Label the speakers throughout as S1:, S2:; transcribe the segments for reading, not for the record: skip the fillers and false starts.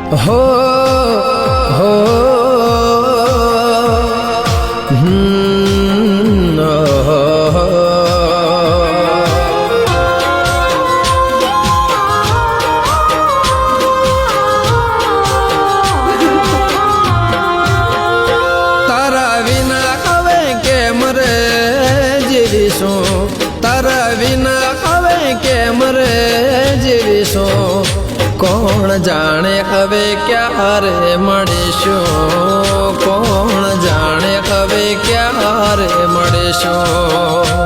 S1: हो हो तारा विना હવે કેમ રે જીવીશું તારા વિના હવે કેમ રે જીવીશું કોણ જાણે હવે ક્યારે મળીશું કોણ જાણે હવે ક્યારે મળીશું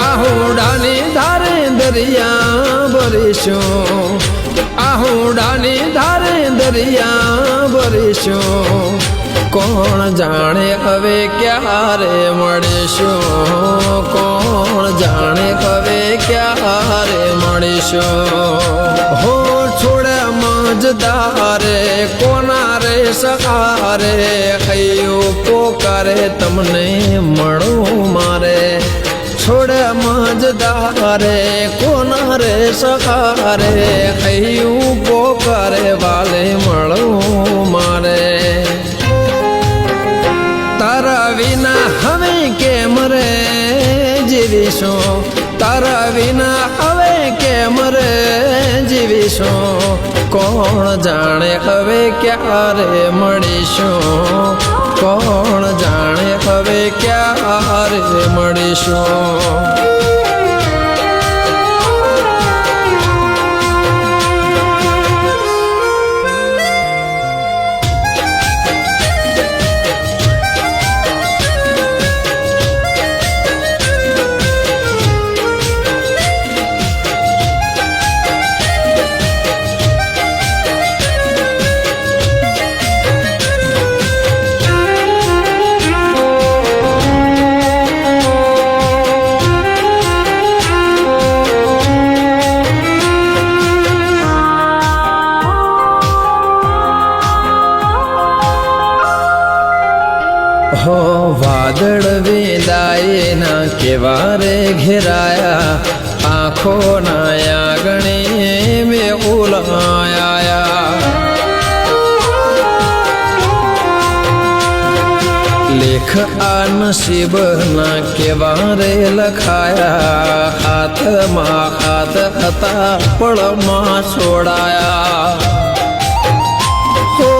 S1: આહુડાની ધારે દરિયા ભરીશું આહુડાની ધારે દરિયા ભરીશું કોણ જાણે હવે ક્યારે મળીશું કોણ જાણે હવે ક્યારે મળીશું હો છોડે મજદારે કોના રે સહારે કયું પોકારે તમને મળું મારે છોડે મજદારે કોના રે સહારે કયું પોકારે વાલે મળું મારે તારા વિના હવે કેમ રે જીવીશું તારા વિના હવે કેમ રે જીવીશું કોણ જાણે હવે ક્યારે મળીશું કોણ જાણે હવે ક્યારે મળીશું हो वादळ वेदाये ना केवारे घेराया आँखों नाया गणे में उलाया लेख आ नसीब ना केवारे लखाया हाथ मा हाथ हता पड़ मा छोड़ाया हो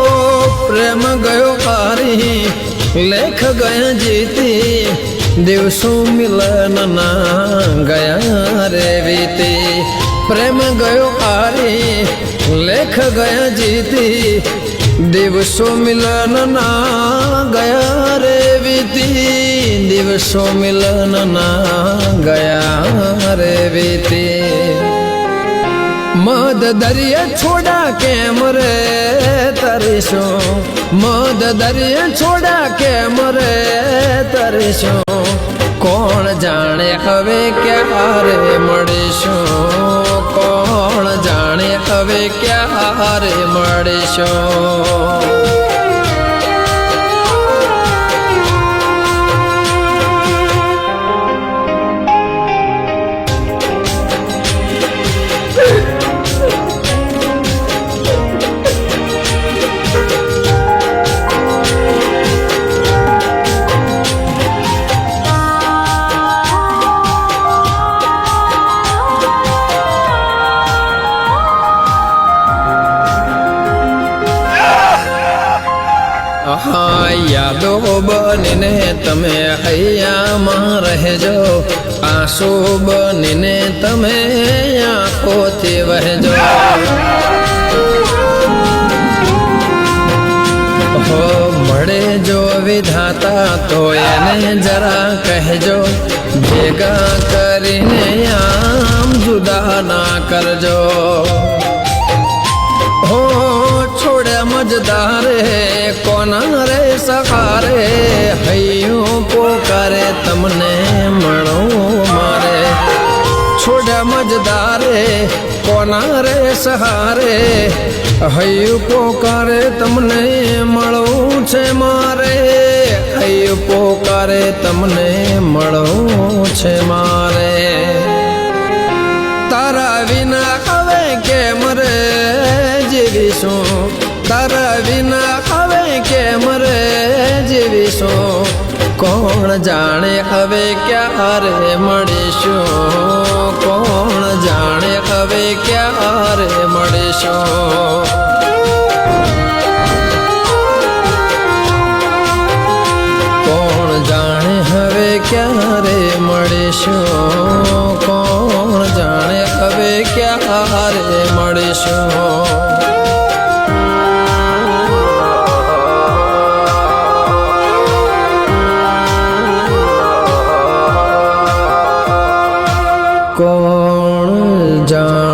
S1: प्रेम गयो हारी लेख गया जीती दिवसों मिलन ना गया रे वीती प्रेम गयो हारी लेख गया जीती दिवसों मिलन ना गया रे वीती दिवसों मिलन ना गया रे वीती मद दरिया छोड़ा केम रे तरीशो मद दरिया छोड़ा केम रे तरीशो कोण जाने हवे क्यारे मळीशुं कोण जाने हवे क्यारे मळीशुं हाँ यादो बनीने तमे हૈયામાં રહેજો आंसू बनीने तमे आँखोंथी वहेजो हो मळे जो विधाता तो एने जरा कहजो भेगा करीने आम जुदा ना करजो हो छोड़े मजदारे कोना रे सहारे हयूं पोकारे तमने मणो मारे छोड़े मजदारे कोना रे सहारे हयूं पोकारे तमने मळो छे मारे हयूं पोकारे तमने मळो छे मारे तारा કરીશું કોણ જાણે હવે ક્યારે મળીશું કોણ જાણે હવે ક્યારે મળીશું કોણ જાણે હવે ક્યારે મળીશું કોણ જાણે હવે ક્યારે મળીશું કોણ જાણે